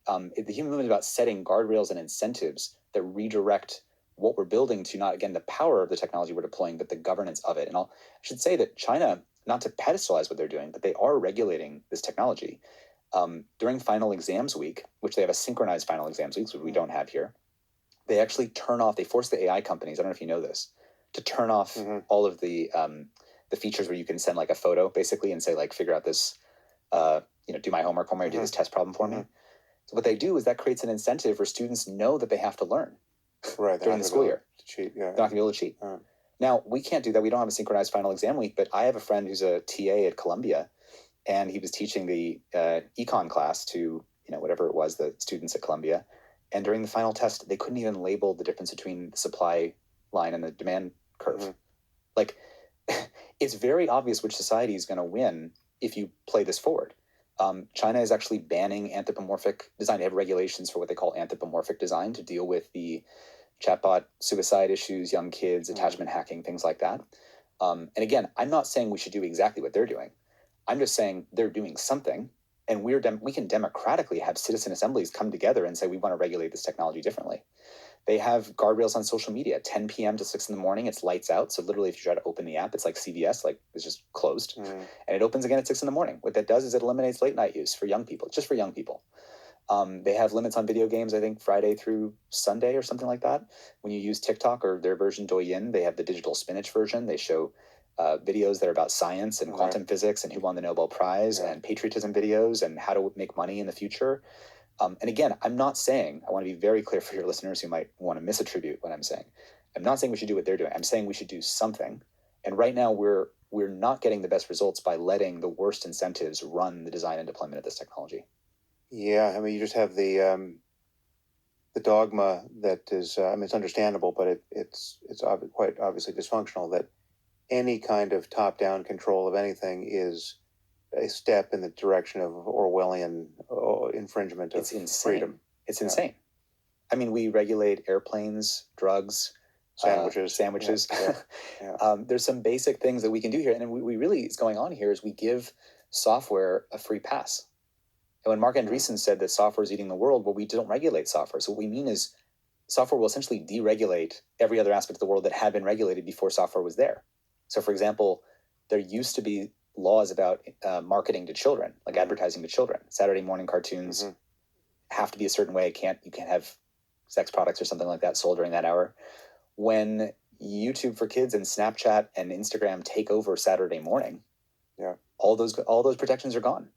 the human movement is about setting guardrails and incentives that redirect what we're building to not, again, the power of the technology we're deploying, but the governance of it. And I should say that China, not to pedestalize what they're doing, but they are regulating this technology. During final exams week, which they have a synchronized final exams week, which we don't have here, they actually they force the AI companies, I don't know if you know this, to turn off all of the features where you can send like a photo basically and say like, figure out this, do my homework for me or do this test problem for me. So what they do is that creates an incentive for students to know that they have to learn during the school year. Cheat, They're not going to be able to cheat. Now, we can't do that. We don't have a synchronized final exam week, but I have a friend who's a TA at Columbia, and he was teaching the econ class to, whatever it was, the students at Columbia. And during the final test, they couldn't even label the difference between the supply line and the demand curve. Like, it's very obvious which society is going to win if you play this forward. China is actually banning anthropomorphic design. They have regulations for what they call anthropomorphic design to deal with the chatbot suicide issues, young kids, attachment hacking, things like that. And again, I'm not saying we should do exactly what they're doing. I'm just saying they're doing something, and we can democratically have citizen assemblies come together and say we want to regulate this technology differently. They have guardrails on social media. 10 p.m. to 6 in the morning, it's lights out. So literally, if you try to open the app, it's like CVS, like it's just closed. And it opens again at 6 in the morning. What that does is it eliminates late night use for young people, just for young people. They have limits on video games, I think, Friday through Sunday or something like that. When you use TikTok or their version Douyin, they have the digital spinach version. They show videos that are about science and quantum physics and who won the Nobel Prize and patriotism videos and how to make money in the future. And again, I'm not saying, I want to be very clear for your listeners who might want to misattribute what I'm saying. I'm not saying we should do what they're doing. I'm saying we should do something. And right now we're not getting the best results by letting the worst incentives run the design and deployment of this technology. Yeah, I mean, you just have the dogma that is, it's understandable, but it's quite obviously dysfunctional, that any kind of top-down control of anything is a step in the direction of Orwellian infringement of freedom. It's insane. I mean, we regulate airplanes, drugs, sandwiches. There's some basic things that we can do here. And we really, what's going on here is we give software a free pass. And when Marc Andreessen said that software is eating the world, well, we don't regulate software. So what we mean is software will essentially deregulate every other aspect of the world that had been regulated before software was there. So, for example, there used to be laws about marketing to children, like advertising to children. Saturday morning cartoons have to be a certain way. You can't have sex products or something like that sold during that hour. When YouTube for Kids and Snapchat and Instagram take over Saturday morning, all those protections are gone.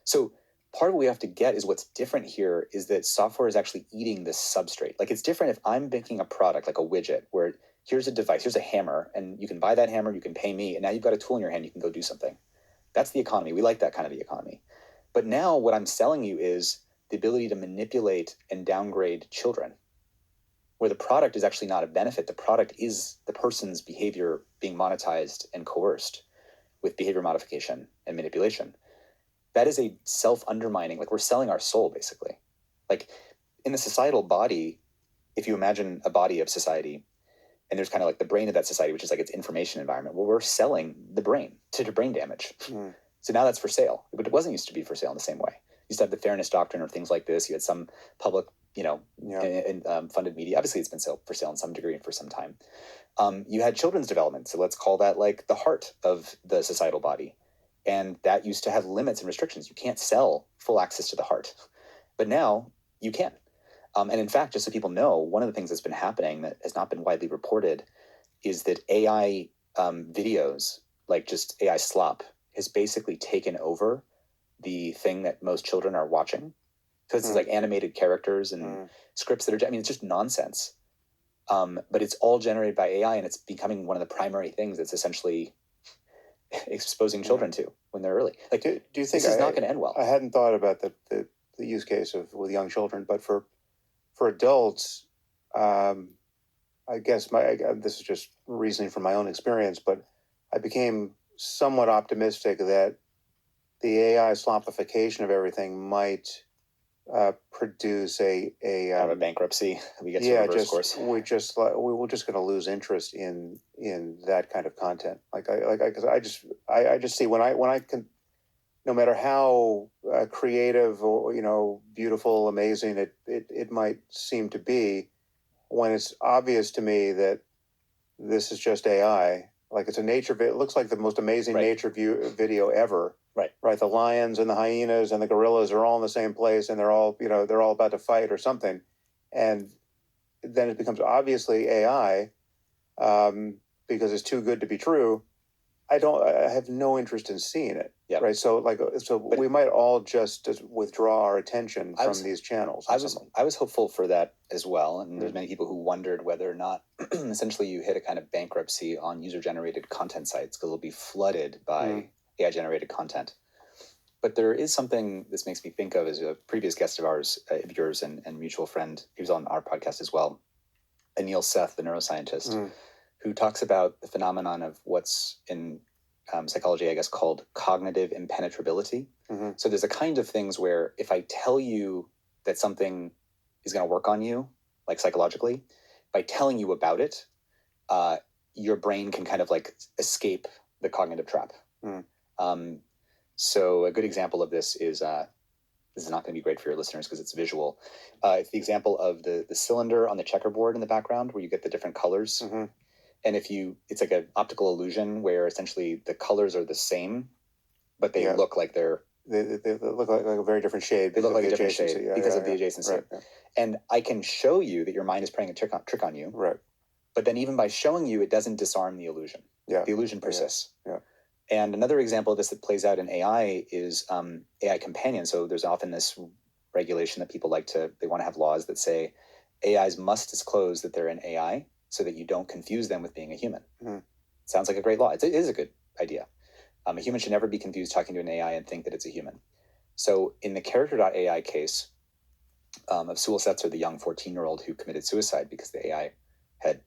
So part of what we have to get is what's different here is that software is actually eating this substrate. Like, it's different if I'm making a product like a widget where here's a device, here's a hammer, and you can buy that hammer, you can pay me, and now you've got a tool in your hand, you can go do something. That's the economy. We like that kind of the economy. But now what I'm selling you is the ability to manipulate and downgrade children, where the product is actually not a benefit. The product is the person's behavior being monetized and coerced with behavior modification and manipulation. That is a self-undermining, like we're selling our soul, basically. Like in the societal body, if you imagine a body of society, and there's kind of like the brain of that society, which is like its information environment. Well, we're selling the brain to brain damage. So now that's for sale. But it wasn't used to be for sale in the same way. You used to have the fairness doctrine or things like this. You had some public, funded media. Obviously, it's been for sale in some degree for some time. You had children's development. So let's call that like the heart of the societal body. And that used to have limits and restrictions. You can't sell full access to the heart. But now you can. And in fact, just so people know, one of the things that's been happening that has not been widely reported is that AI videos, like just AI slop, has basically taken over the thing that most children are watching. So it's like animated characters and scripts that it's just nonsense. But it's all generated by AI, and it's becoming one of the primary things that's essentially exposing children to when they're early. Like, do you think this is not going to end well? I hadn't thought about the use case with young children, but for adults, I guess this is just reasoning from my own experience, but I became somewhat optimistic that the AI slopification of everything might produce a bankruptcy. We get to reverse course. We're just going to lose interest in that kind of content. I just see when I can no matter how creative or beautiful, amazing it might seem to be, when it's obvious to me that this is just AI, like it's a nature. It looks like the most amazing nature video ever. Right. The lions and the hyenas and the gorillas are all in the same place, and they're all about to fight or something, and then it becomes obviously AI because it's too good to be true. I have no interest in seeing it. Yeah. Right. So but we might all just withdraw our attention from these channels. I was hopeful for that as well. And there's many people who wondered whether or not essentially you hit a kind of bankruptcy on user-generated content sites because it'll be flooded by AI-generated content. But there is something this makes me think of as a previous guest of ours, of yours and mutual friend. He was on our podcast as well, Anil Seth, the neuroscientist, who talks about the phenomenon of what's in psychology, I guess, called cognitive impenetrability. So there's a kind of things where if I tell you that something is going to work on you, like psychologically, by telling you about it, your brain can kind of like escape the cognitive trap. So a good example of this is, this is not going to be great for your listeners because it's visual. It's the example of the cylinder on the checkerboard in the background where you get the different colors. And it's like an optical illusion where essentially the colors are the same, but they look like they look like a very different shade. They look like a different shade because of the adjacency. Right, And I can show you that your mind is playing a trick on you. Right. But then even by showing you, it doesn't disarm the illusion. Yeah. The illusion persists. Yeah. And another example of this that plays out in AI is AI companion. So there's often this regulation that people they want to have laws that say AIs must disclose that they're an AI so that you don't confuse them with being a human. Sounds like a great law. It is a good idea. A human should never be confused talking to an AI and think that it's a human. So in the character.ai case of Sewell Setzer, the young 14-year-old who committed suicide because the AI had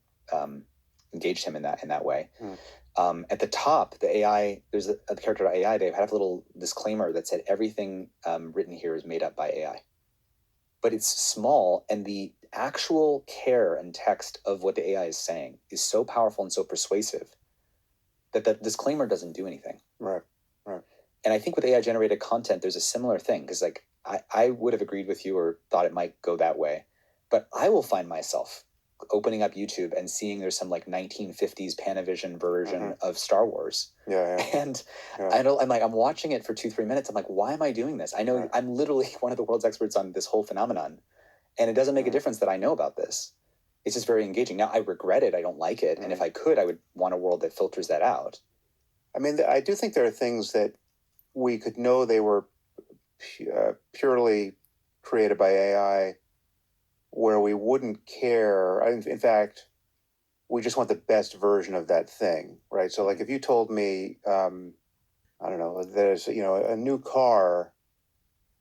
engaged him in that way. At the top, the AI, there's a character.ai, they have a little disclaimer that said everything written here is made up by AI. But it's small, and the actual care and text of what the AI is saying is so powerful and so persuasive that the disclaimer doesn't do anything. Right. And I think with AI-generated content, there's a similar thing, because I would have agreed with you or thought it might go that way, but I will find myself opening up YouTube and seeing there's some like 1950s Panavision version of Star Wars. And I'm watching it for 2-3 minutes. I'm like, why am I doing this? I know I'm literally one of the world's experts on this whole phenomenon, and it doesn't make a difference that I know about this. It's just very engaging. Now I regret it. I don't like it. And if I could, I would want a world that filters that out. I mean, I do think there are things that we could know they were purely created by AI where we wouldn't care. In fact, we just want the best version of that thing, right? So like if you told me, I don't know, there's, a new car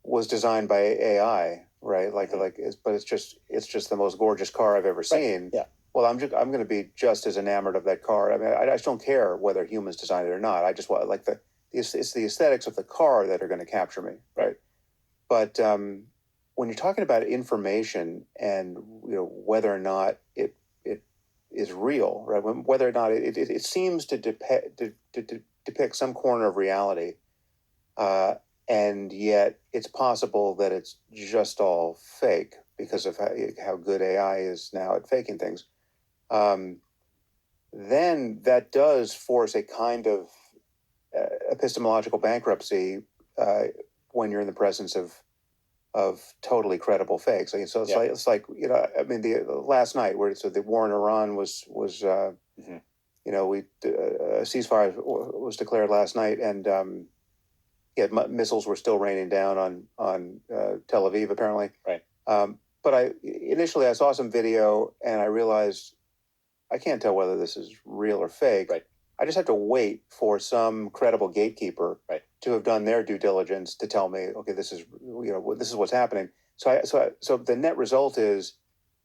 was designed by AI, right? But it's just the most gorgeous car I've ever seen. Yeah. Well, I'm going to be just as enamored of that car. I mean, I just don't care whether humans designed it or not. I just want it's the aesthetics of the car that are going to capture me, right? But when you're talking about information and whether or not it is real, right? Whether or not it seems to depict some corner of reality, and yet it's possible that it's just all fake because of how good AI is now at faking things. Then that does force a kind of epistemological bankruptcy when you're in the presence of totally credible fakes. So it's like I mean, the last night where the war in Iran was a ceasefire was declared last night, and missiles were still raining down on Tel Aviv apparently. Right. But I saw some video and I realized I can't tell whether this is real or fake. Right. I just have to wait for some credible gatekeeper to have done their due diligence to tell me, okay, this is what's happening. So the net result is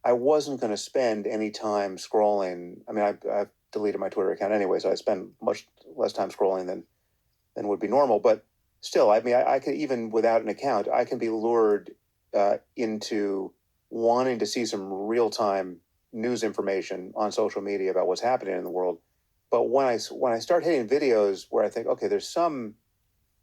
I wasn't going to spend any time scrolling. I mean, I've deleted my Twitter account anyway, so I spend much less time scrolling than would be normal. But still, I mean, I can, even without an account, I can be lured into wanting to see some real-time news information on social media about what's happening in the world. But when I start hitting videos where I think, okay, there's some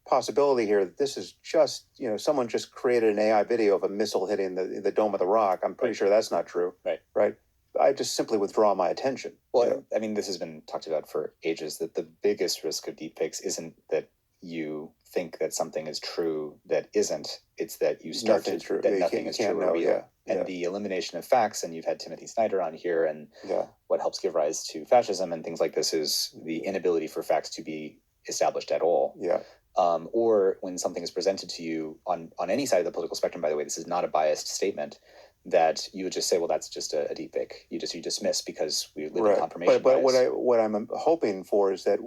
possibility here that this is just, someone just created an AI video of a missile hitting the Dome of the Rock. I'm pretty sure that's not true. Right. I just simply withdraw my attention. Well, I mean, this has been talked about for ages, that the biggest risk of deepfakes isn't that you think that something is true that isn't. It's that you start Nothing's to true. that You nothing can't- is you can't true or know, real. yeah, And yeah. the elimination of facts, and you've had Timothy Snyder on here, and what helps give rise to fascism and things like this is the inability for facts to be established at all. Yeah. Or when something is presented to you on any side of the political spectrum, by the way, this is not a biased statement, that you would just say, well, that's just a deep fake. You dismiss because we live in confirmation But bias. what I'm hoping for is that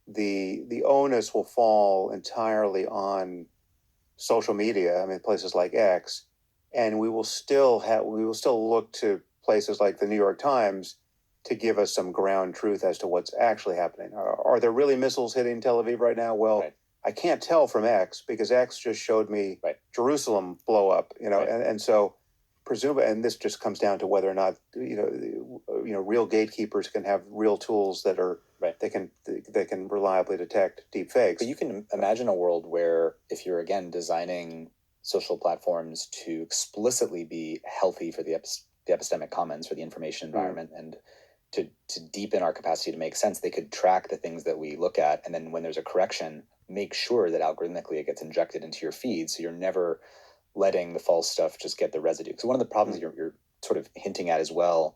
the onus will fall entirely on social media. I mean, places like X, and we will still look to places like the New York Times to give us some ground truth as to what's actually happening. Are there really missiles hitting Tel Aviv right now? Well, I can't tell from X because X just showed me Jerusalem blow up, and so presumably, and this just comes down to whether or not real gatekeepers can have real tools that are they can reliably detect deep fakes. But you can imagine a world where, if you're again designing social platforms to explicitly be healthy for the epistemic commons, for the information environment, and to deepen our capacity to make sense, they could track the things that we look at, and then when there's a correction, make sure that algorithmically it gets injected into your feed, so you're never letting the false stuff just get the residue. So one of the problems you're sort of hinting at as well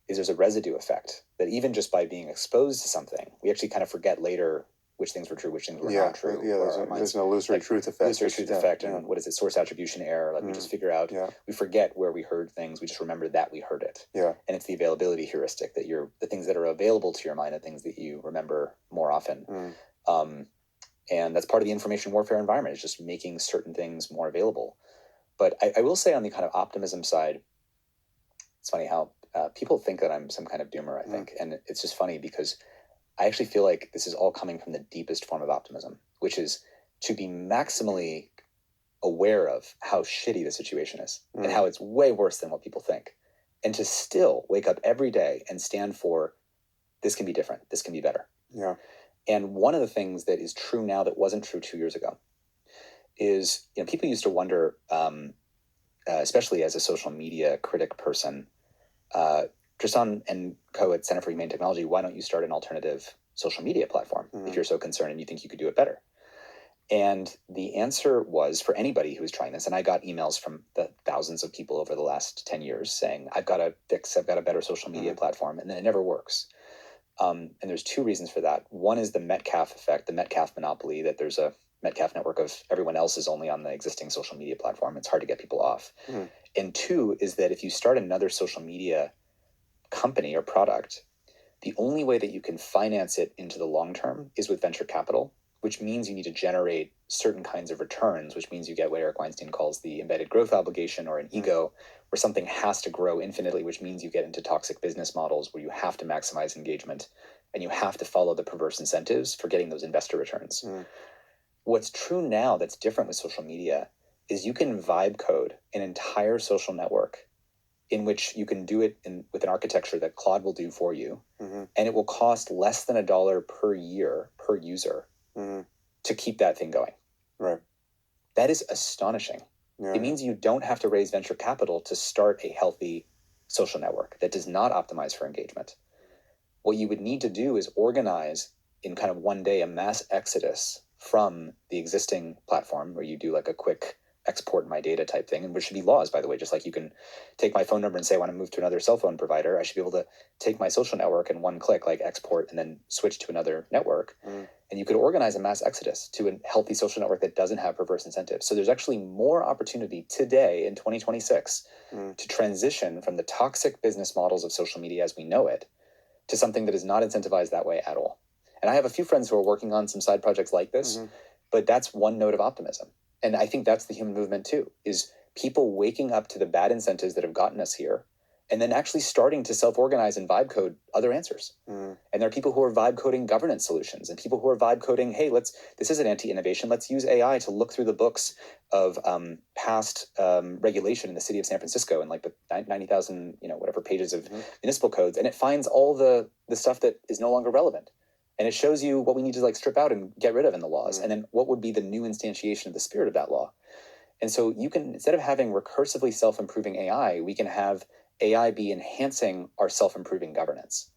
is there's a residue effect, that even just by being exposed to something, we actually kind of forget later which things were true, which things were not true. Yeah, there's an illusory truth effect. Illusory truth effect, and what is it, source attribution error? Like we just figure out, we forget where we heard things, we just remember that we heard it. Yeah. And it's the availability heuristic, that the things that are available to your mind, the things that you remember more often. And that's part of the information warfare environment, is just making certain things more available. But I will say, on the kind of optimism side, it's funny how people think that I'm some kind of doomer, I think. And it's just funny because I actually feel like this is all coming from the deepest form of optimism, which is to be maximally aware of how shitty the situation is and how it's way worse than what people think. And to still wake up every day and stand for, this can be different, this can be better. Yeah. And one of the things that is true now that wasn't true 2 years ago is, people used to wonder, especially as a social media critic person, Tristan and co at Center for Humane Technology, why don't you start an alternative social media platform if you're so concerned and you think you could do it better? And the answer was, for anybody who was trying this, and I got emails from the thousands of people over the last 10 years saying, I've got a better social media platform, and then it never works. And there's two reasons for that. One is the Metcalfe effect, the Metcalfe monopoly, that there's a Metcalfe network of everyone else is only on the existing social media platform. It's hard to get people off. And two is that if you start another social media company or product, the only way that you can finance it into the long term is with venture capital, which means you need to generate certain kinds of returns, which means you get what Eric Weinstein calls the embedded growth obligation, or an ego, where something has to grow infinitely, which means you get into toxic business models where you have to maximize engagement and you have to follow the perverse incentives for getting those investor returns. What's true now that's different with social media is you can vibe code an entire social network in which you can do it with an architecture that Claude will do for you, and it will cost less than $1 per year per user to keep that thing going. Right. That is astonishing. Yeah. It means you don't have to raise venture capital to start a healthy social network that does not optimize for engagement. What you would need to do is organize in kind of one day a mass exodus from the existing platform, where you do like a quick export my data type thing, and which should be laws, by the way. Just like you can take my phone number and say I want to move to another cell phone provider, I should be able to take my social network and one click, like export and then switch to another network. And you could organize a mass exodus to a healthy social network that doesn't have perverse incentives. So there's actually more opportunity today in 2026 to transition from the toxic business models of social media as we know it to something that is not incentivized that way at all. And I have a few friends who are working on some side projects like this, but that's one note of optimism. And I think that's the human movement too, is people waking up to the bad incentives that have gotten us here, and then actually starting to self-organize and vibe code other answers. And there are people who are vibe coding governance solutions, and people who are vibe coding, hey, this is an anti-innovation, let's use AI to look through the books of past regulation in the city of San Francisco, and like the 90,000, whatever pages of municipal codes, and it finds all the stuff that is no longer relevant. And it shows you what we need to like strip out and get rid of in the laws, and then what would be the new instantiation of the spirit of that law. And so you can, instead of having recursively self-improving AI, we can have AI be enhancing our self-improving governance.